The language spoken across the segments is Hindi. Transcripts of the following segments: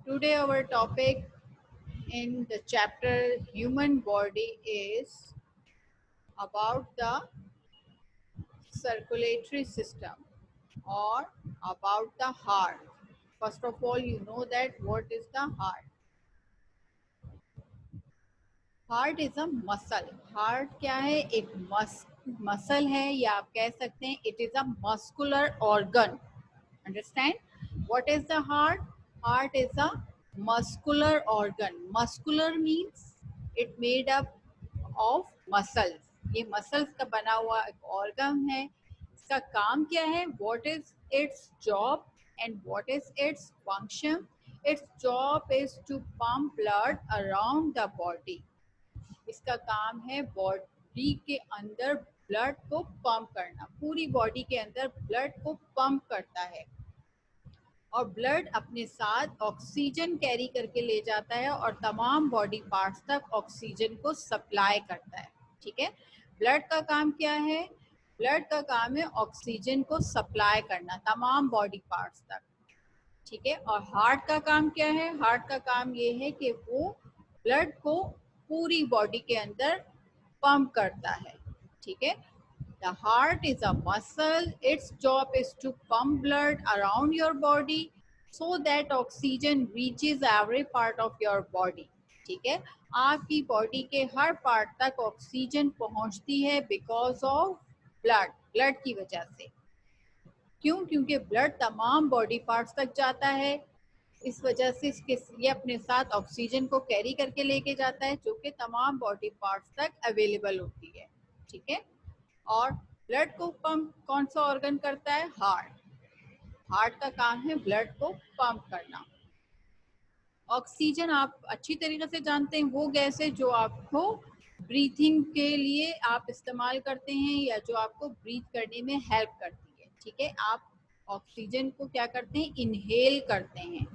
Today our topic in the chapter human body is about the circulatory system or about the heart. First of all, you know that what is the heart? Heart is a muscle. Heart क्या है? एक मसल है या आप कह सकते हैं it is a muscular organ. Understand what is the heart? Heart is a muscular organ. Muscular means it made up of muscles. ये मसल्स का बना हुआ एक ऑर्गन है. इसका काम क्या है? What is its job and what is its function? Its job is to pump blood around the body. इसका काम है बॉडी के अंदर ब्लड को पंप करना. पूरी बॉडी के अंदर ब्लड को पंप करता है और ब्लड अपने साथ ऑक्सीजन कैरी करके ले जाता है और तमाम बॉडी पार्ट्स तक ऑक्सीजन को सप्लाई करता है. ठीक है. ब्लड का काम क्या है? ब्लड का काम है ऑक्सीजन को सप्लाई करना तमाम बॉडी पार्ट्स तक. ठीक है. और हार्ट का काम क्या है? हार्ट का काम ये है कि वो ब्लड को पूरी बॉडी के अंदर पंप करता है. ठीक है. The heart is a muscle. Its job is to pump blood around your body so that oxygen reaches every part of your body. ठीक है. आपकी बॉडी के हर पार्ट तक ऑक्सीजन पहुंचती है बिकॉज ऑफ ब्लड की वजह से. क्यों? क्योंकि ब्लड तमाम बॉडी पार्ट्स तक जाता है. इस वजह से इसके ये अपने साथ ऑक्सीजन को कैरी करके लेके जाता है जो कि तमाम बॉडी पार्ट्स तक अवेलेबल होती है. ठीक है. और ब्लड को पंप कौन सा ऑर्गन करता है? हार्ट. हार्ट का काम है ब्लड को पंप करना. ऑक्सीजन आप अच्छी तरीके से जानते हैं वो गैस है जो आपको ब्रीथिंग के लिए आप इस्तेमाल करते हैं या जो आपको ब्रीथ करने में हेल्प करती है. ठीक है. आप ऑक्सीजन को क्या करते हैं? इनहेल करते हैं.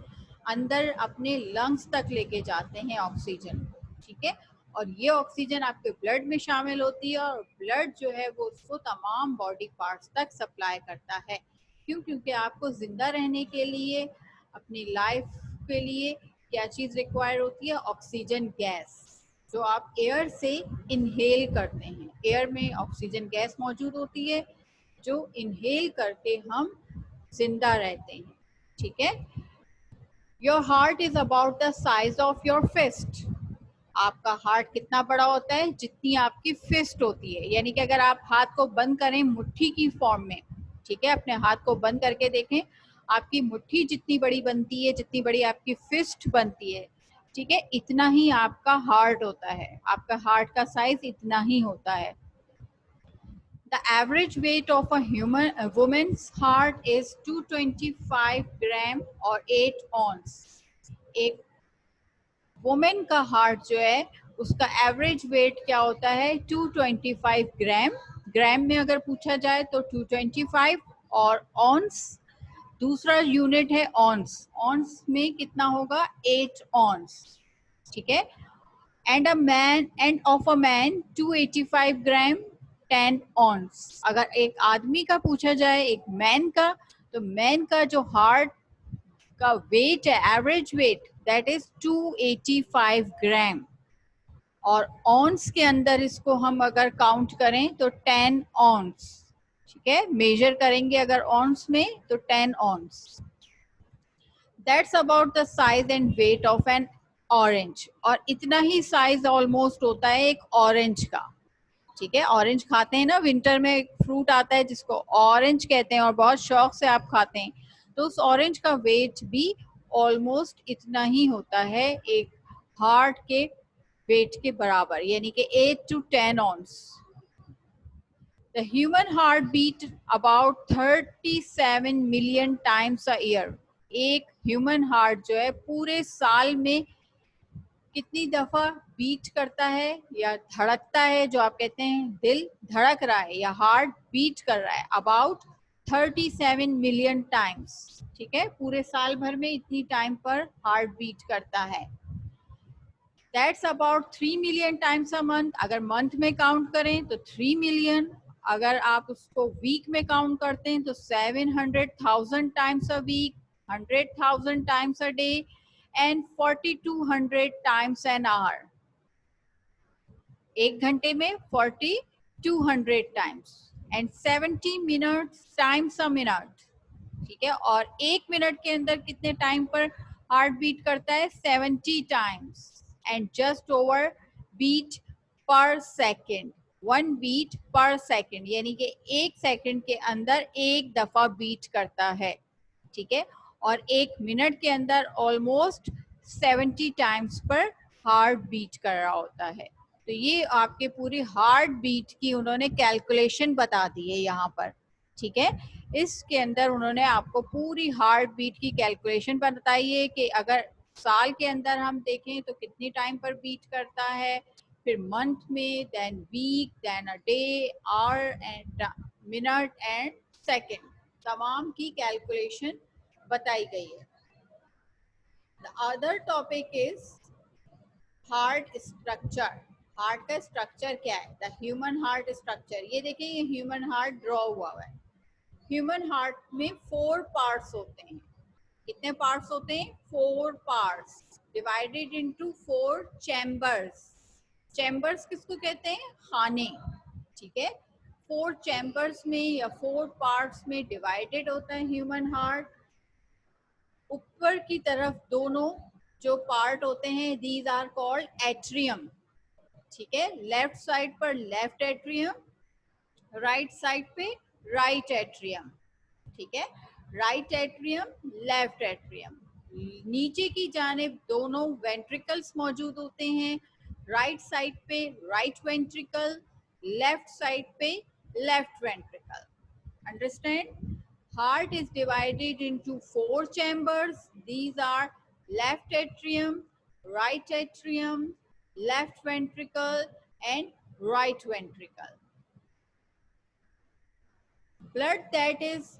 अंदर अपने लंग्स तक लेके जाते हैं ऑक्सीजन को. ठीक है. और ये ऑक्सीजन आपके ब्लड में शामिल होती है और ब्लड जो है वो उसको तमाम बॉडी पार्ट्स तक सप्लाई करता है. क्यों? क्योंकि आपको जिंदा रहने के लिए अपनी लाइफ के लिए क्या चीज रिक्वायर होती है? ऑक्सीजन गैस जो आप एयर से इनहेल करते हैं. एयर में ऑक्सीजन गैस मौजूद होती है जो इनहेल करके हम जिंदा रहते हैं. ठीक है. Your heart is about the size of your fist. आपका हार्ट कितना बड़ा होता है? जितनी आपकी फिस्ट होती है. यानी कि अगर आप हाथ को बंद करें मुट्ठी की फॉर्म में. ठीक है. अपने हाथ को बंद करके देखें. आपकी मुट्ठी जितनी बड़ी बनती है, जितनी बड़ी आपकी फिस्ट बनती है, ठीक है, इतना ही आपका हार्ट होता है. आपका हार्ट का साइज इतना ही होता है. The average weight of a woman's heart is 225 gram और 8 ounce. एक वुमेन का हार्ट जो है उसका एवरेज वेट क्या होता है? 225 ग्राम. ग्राम में अगर पूछा जाए तो 225 और ऑन्स दूसरा यूनिट है ऑन्स. ऑन्स में कितना होगा? 8 ऑन्स. ठीक है. एंड ऑफ अ मैन 285 ग्राम 10 ऑन्स. अगर एक आदमी का पूछा जाए, एक मैन का, तो मैन का जो हार्ट का वेट है, एवरेज वेट, दैट इज 285 ग्राम. और ऑन्स के अंदर इसको हम अगर काउंट करें तो 10 ऑन्स. ठीक है. मेजर करेंगे अगर ऑन्स में तो 10 ounce. That's about the size and weight of an orange. और इतना ही साइज ऑलमोस्ट होता है एक ऑरेंज का. ठीक है. ऑरेंज खाते हैं ना, विंटर में एक फ्रूट आता है जिसको ऑरेंज कहते हैं और बहुत शौक से आप खाते हैं. तो उस ऑरेंज का वेट भी ऑलमोस्ट इतना ही होता है, एक हार्ट के वेट के बराबर, यानी कि 8 to 10 ounce. The human heart beat about 37 million times a year. एक ह्यूमन हार्ट जो है पूरे साल में कितनी दफा बीट करता है या धड़कता है, जो आप कहते हैं दिल धड़क रहा है या हार्ट बीट कर रहा है, अबाउट 37 मिलियन टाइम्स. ठीक है. पूरे साल भर में इतनी टाइम पर हार्ट बीट करता है. That's about 3 million times a month. अगर मंथ में काउंट करें तो 3 मिलियन. अगर आप उसको वीक में काउंट करते हैं तो 700,000 times a week, 100,000 times a day and 4200 times an hour. एक घंटे में 4200 times and 70 minutes times a minute. ठीक है, और एक मिनट के अंदर कितने टाइम पर हार्ट बीट करता है? 70 times and just over beat per second. 1 beat per second, यानी कि एक सेकेंड के अंदर एक दफा बीट करता है. ठीक है, और एक मिनट के अंदर ऑलमोस्ट 70 टाइम्स पर हार्ट बीट कर रहा होता है. तो ये आपके पूरी हार्ट बीट की उन्होंने कैलकुलेशन बता दी है यहाँ पर. ठीक है, इसके अंदर उन्होंने आपको पूरी हार्ट बीट की कैलकुलेशन बताई है कि अगर साल के अंदर हम देखें तो कितनी टाइम पर बीट करता है, फिर मंथ में, then week, then a day, hour and minute and second, तमाम की कैलकुलेशन बताई गई है. The other topic is heart structure. Heart का स्ट्रक्चर क्या है? The human heart structure. ये देखिए, ये ह्यूमन हार्ट ड्रॉ हुआ है. ह्यूमन हार्ट में 4 पार्ट्स होते हैं. कितने पार्ट्स होते हैं? 4 parts divided into 4 chambers. Chambers किसको कहते हैं? खाने. ठीक है, 4 चैम्बर्स में या 4 पार्ट्स में डिवाइडेड होता है ह्यूमन हार्ट. ऊपर की तरफ दोनों जो पार्ट होते हैं, दीज आर कॉल्ड एट्रियम. ठीक है, लेफ्ट साइड पर लेफ्ट एट्रियम, राइट साइड पे राइट एट्रियम. ठीक है, राइट एट्रियम, लेफ्ट एट्रियम. नीचे की जानिब दोनों वेंट्रिकल्स मौजूद होते हैं. राइट साइड पे राइट वेंट्रिकल, लेफ्ट साइड पे left ventricle. Understand? Heart is divided into 4 chambers. These are left atrium, right atrium, left ventricle and right ventricle. Blood that is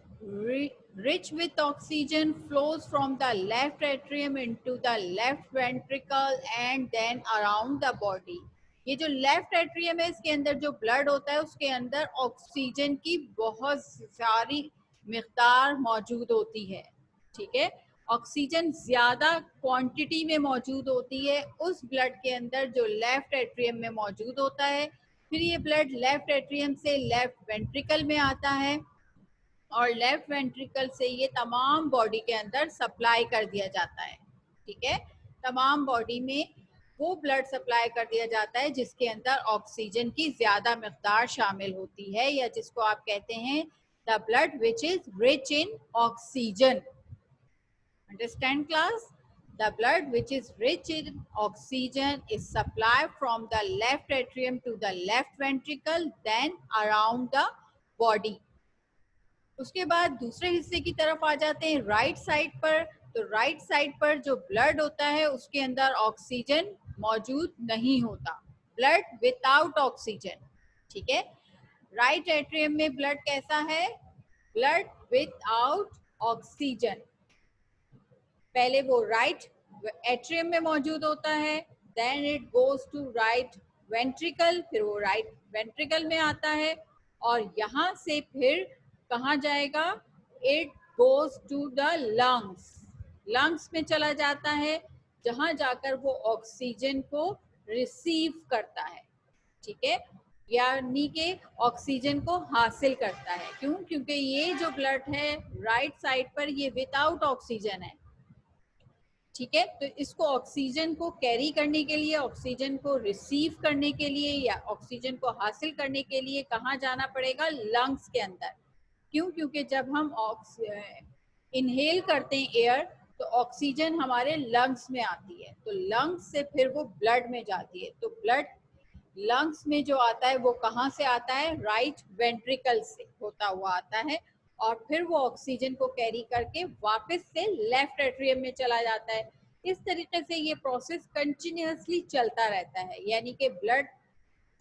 rich with oxygen flows from the left atrium into the left ventricle and then around the body. ये जो लेफ्ट एट्रियम है, इसके अंदर जो ब्लड होता है उसके अंदर ऑक्सीजन की बहुत सारी मिकदार मौजूद होती है. ठीक है, ऑक्सीजन ज्यादा क्वांटिटी में मौजूद होती है उस ब्लड के अंदर जो लेफ्ट एट्रियम में मौजूद होता है. फिर ये ब्लड लेफ्ट एट्रियम से लेफ्ट वेंट्रिकल में आता है और लेफ्ट वेंट्रिकल से ये तमाम बॉडी के अंदर सप्लाई कर दिया जाता है. ठीक है, तमाम बॉडी में वो ब्लड सप्लाई कर दिया जाता है जिसके अंदर ऑक्सीजन की ज्यादा मिकदार शामिल होती है, या जिसको आप कहते हैं the blood which is rich in oxygen. Understand class? The blood which is rich in oxygen is supplied from the left atrium to the left ventricle, then around the body. उसके बाद दूसरे हिस्से की तरफ आ जाते हैं राइट साइड पर. तो राइट साइड पर जो ब्लड होता है उसके अंदर ऑक्सीजन मौजूद नहीं होता, ब्लड विदाउट ऑक्सीजन. ठीक है, राइट एट्रियम में ब्लड कैसा है? Blood without oxygen. पहले वो राइट एट्रियम में मौजूद होता है, then it goes to right ventricle, फिर वो राइट वेंट्रिकल में आता है और यहाँ से फिर कहाँ जाएगा? It goes to the lungs. Lungs में चला जाता है जहाँ जाकर वो ऑक्सीजन को रिसीव करता है. ठीक है, यानी कि ऑक्सीजन को हासिल करता है. क्यों? क्योंकि ये जो ब्लड है राइट साइड पर ये विदाउट ऑक्सीजन है. ठीक है, तो इसको ऑक्सीजन को कैरी करने के लिए, ऑक्सीजन को रिसीव करने के लिए या ऑक्सीजन को हासिल करने के लिए कहाँ जाना पड़ेगा? लंग्स के अंदर. क्यों? क्योंकि जब हम इनहेल करते हैं एयर तो ऑक्सीजन हमारे लंग्स में आती है, तो लंग्स से फिर वो ब्लड में जाती है. तो ब्लड लंग्स में जो आता है वो कहाँ से आता है? राइट वेंट्रिकल से होता हुआ आता है और फिर वो ऑक्सीजन को कैरी करके वापस से लेफ्ट एट्रियम में चला जाता है. इस तरीके से ये प्रोसेस कंटिन्यूअसली चलता रहता है, यानी कि ब्लड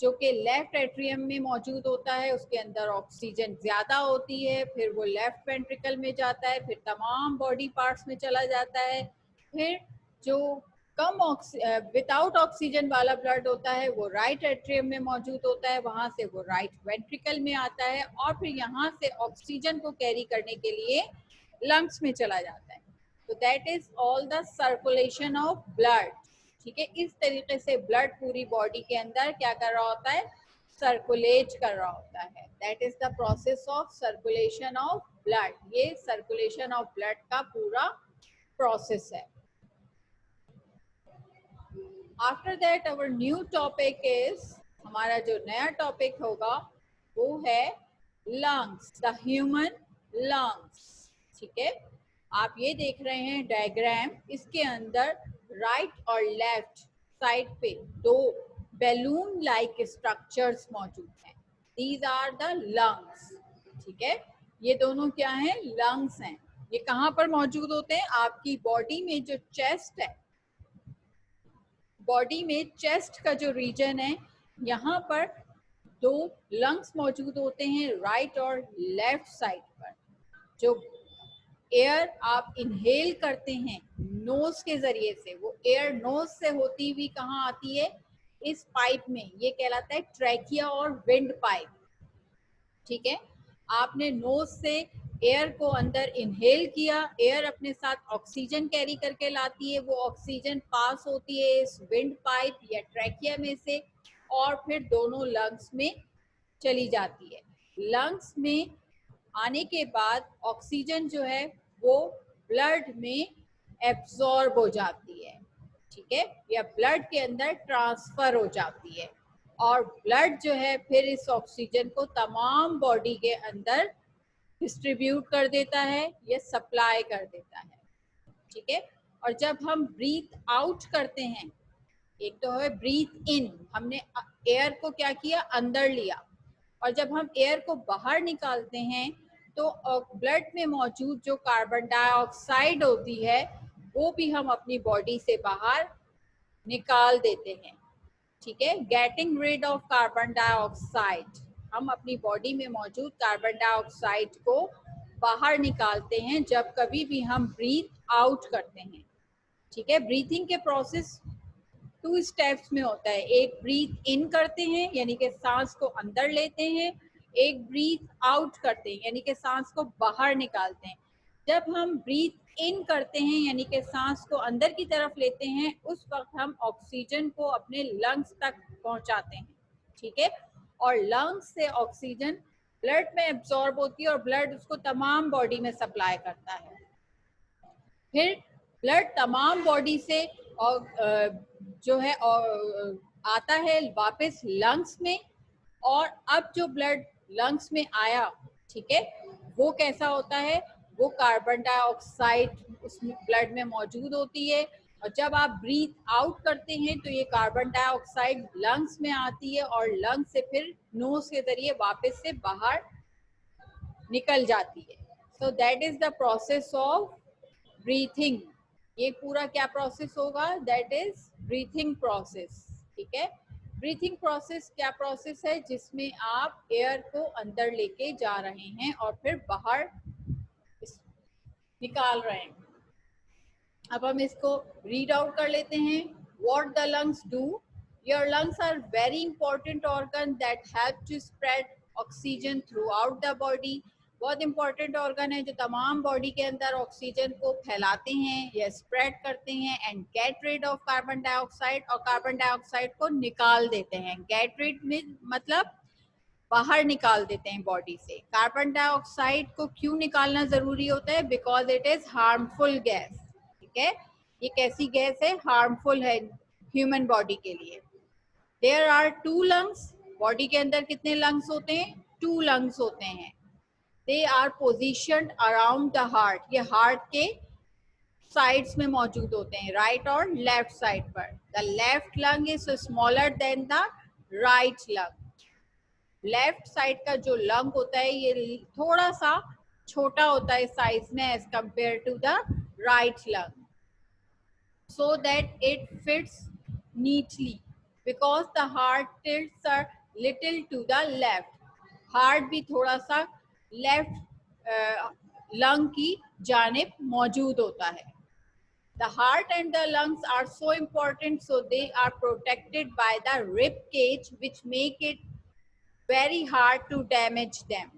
जो कि लेफ्ट एट्रियम में मौजूद होता है उसके अंदर ऑक्सीजन ज्यादा होती है, फिर वो लेफ्ट वेंट्रिकल में जाता है, फिर तमाम बॉडी पार्ट्स में चला जाता है. फिर जो कम विदाउट ऑक्सीजन वाला ब्लड होता है वो राइट एट्रियम में मौजूद होता है, वहां से वो राइट वेंट्रिकल में आता है और फिर यहाँ से ऑक्सीजन को कैरी करने के लिए लंग्स में चला जाता है. तो that is all the circulation of blood. ठीक है, इस तरीके से ब्लड पूरी बॉडी के अंदर क्या कर रहा होता है, सर्कुलेट कर रहा होता है। That is the process of circulation of blood. ये सर्कुलेशन ऑफ ब्लड का पूरा प्रोसेस है। After that our new topic is, हमारा जो नया टॉपिक होगा वो है लंग्स, द ह्यूमन लंग्स। ठीक है, आप ये देख रहे हैं डायग्राम, इसके अंदर राइट और लेफ्ट साइड पे दो बैलून लाइक स्ट्रक्चर्स मौजूद हैं। These are the lungs. ठीक है, ये दोनों क्या हैं, लंग्स हैं। ये कहाँ पर मौजूद होते हैं, आपकी बॉडी में जो चेस्ट है, बॉडी में चेस्ट का जो रीजन है, यहाँ पर दो लंग्स मौजूद होते हैं राइट और लेफ्ट साइड पर। जो एयर आप इनहेल करते हैं नोज के जरिए से, वो एयर नोज से होती हुई कहाँ आती है, इस पाइप में। ये कहलाता है ट्रैकिया और विंड पाइप। ठीक है, आपने नोज से एयर को अंदर इनहेल किया, एयर अपने साथ ऑक्सीजन कैरी करके लाती है, वो ऑक्सीजन पास होती है इस विंड पाइप या ट्रैकिया में से, और फिर दोनों लंग्स में चली जाती है। लंग्स में आने के बाद ऑक्सीजन जो है वो ब्लड में एब्जॉर्ब हो जाती है। ठीक है, या ब्लड के अंदर ट्रांसफर हो जाती है, और ब्लड जो है फिर इस ऑक्सीजन को तमाम बॉडी के अंदर डिस्ट्रीब्यूट कर देता है या सप्लाई कर देता है। ठीक है, और जब हम ब्रीथ आउट करते हैं, एक तो है ब्रीथ इन, हमने एयर को क्या किया, अंदर लिया, और जब हम एयर को बाहर निकालते हैं तो ब्लड में मौजूद जो कार्बन डाइऑक्साइड होती है वो भी हम अपनी बॉडी से बाहर निकाल देते हैं। ठीक है, getting rid of carbon dioxide, हम अपनी बॉडी में मौजूद कार्बन डाइऑक्साइड को बाहर निकालते हैं जब कभी भी हम ब्रीथ आउट करते हैं। ठीक है, ब्रीथिंग के प्रोसेस 2 स्टेप्स में होता है। एक ब्रीथ इन करते हैं यानी कि सांस को अंदर लेते हैं, एक ब्रीथ आउट करते हैं यानी कि सांस को बाहर निकालते हैं। जब हम ब्रीथ इन करते हैं यानी कि सांस को अंदर की तरफ लेते हैं, उस वक्त हम ऑक्सीजन को अपने लंग्स तक पहुंचाते हैं। ठीक है, और लंग्स से ऑक्सीजन ब्लड में एब्जॉर्ब होती है और ब्लड उसको तमाम बॉडी में सप्लाई करता है। फिर ब्लड तमाम बॉडी से और जो है और आता है वापस लंग्स में, और अब जो ब्लड लंग्स में आया, ठीक है, वो कैसा होता है, वो कार्बन डाइऑक्साइड उस ब्लड में मौजूद होती है, और जब आप ब्रीथ आउट करते हैं तो ये कार्बन डाइऑक्साइड लंग्स में आती है और लंग्स से फिर नोज के जरिए वापस से बाहर निकल जाती है। So that is the process of breathing. ये पूरा क्या प्रोसेस होगा, दैट इज ब्रीथिंग प्रोसेस। ठीक है, ब्रीथिंग प्रोसेस क्या प्रोसेस है, जिसमें आप एयर को अंदर लेके जा रहे हैं और फिर बाहर निकाल रहे हैं। अब हम इसको रीड आउट कर लेते हैं। What the lungs do, your lungs are very important organ that help to spread oxygen throughout the body. बहुत इंपॉर्टेंट ऑर्गन है जो तमाम बॉडी के अंदर ऑक्सीजन को फैलाते हैं या स्प्रेड करते हैं, and get rid of carbon dioxide, और कार्बन डाइऑक्साइड को निकाल देते हैं। गेट रिड में मतलब बाहर निकाल देते हैं बॉडी से। कार्बन डाइऑक्साइड को क्यों निकालना जरूरी होता है, because it is harmful gas. ठीक है, ये कैसी गैस है, हार्मफुल है ह्यूमन बॉडी के लिए। देयर आर 2 लंग्स, बॉडी के अंदर कितने लंग्स होते हैं, 2 लंग्स होते हैं। They are positioned around the heart, ये हार्ट के साइड्स में मौजूद होते हैं, राइट और लेफ्ट साइड पर। The left lung is smaller than the right lung. Left side का जो लंग होता है ये थोड़ा सा छोटा होता है साइज में as compare to the right lung, so that it fits neatly because the heart tilts a little to the left. Heart भी थोड़ा सा लेफ्ट लंग की जानिब मौजूद होता है। The heart and the lungs are so important, so they are protected by the rib cage, which make it very hard to damage them.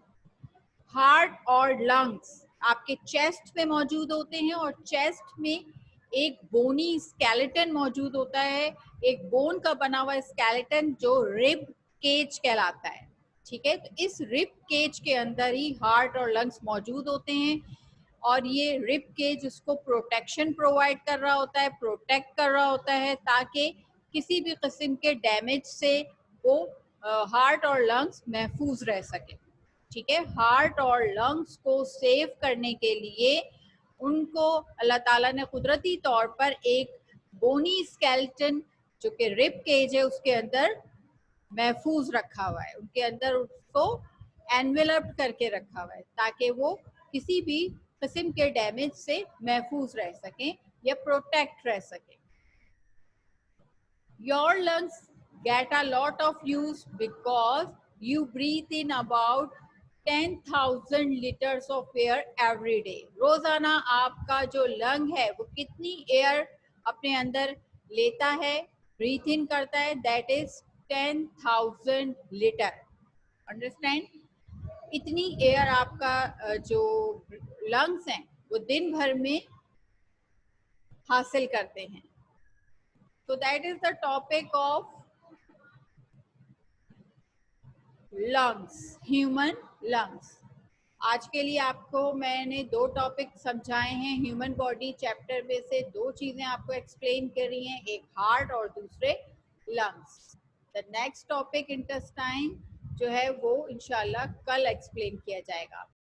Heart और लंग्स आपके चेस्ट में मौजूद होते हैं और चेस्ट में एक बोनी स्केलेटन मौजूद होता है, एक बोन का बना हुआ स्केलेटन जो रिब केज कहलाता है। ठीक है, तो इस रिब केज के अंदर ही हार्ट और लंग्स मौजूद होते हैं और ये रिब केज उसको प्रोटेक्शन प्रोवाइड कर रहा होता है, प्रोटेक्ट कर रहा होता है ताकि किसी भी किस्म के डैमेज से वो हार्ट और लंग्स महफूज रह सके। ठीक है, हार्ट और लंग्स को सेव करने के लिए उनको अल्लाह ताला ने कुदरती तौर पर एक बोनी स्केलेटन जो कि रिब केज है उसके अंदर महफूज रखा हुआ है, उनके अंदर उसको एनवेलप करके रखा हुआ है ताकि वो किसी भी किस्म के डैमेज से महफूज रह सकें या प्रोटेक्ट रह सकें। Your lungs get a lot of use because you breathe in about 10,000 liters of air every day. रोजाना आपका जो लंग है वो कितनी एयर अपने अंदर लेता है, ब्रीथ इन करता है, दैट इज 10,000 लीटर। अंडरस्टैंड? इतनी एयर आपका जो लंग्स हैं वो दिन भर में हासिल करते हैं। So that is the topic of lungs, human lungs. आज के लिए आपको मैंने 2 टॉपिक समझाए हैं, ह्यूमन बॉडी चैप्टर में से 2 चीजें आपको एक्सप्लेन करी हैं, एक हार्ट और दूसरे lungs. The next topic intestine जो है वो इंशाल्लाह कल एक्सप्लेन किया जाएगा।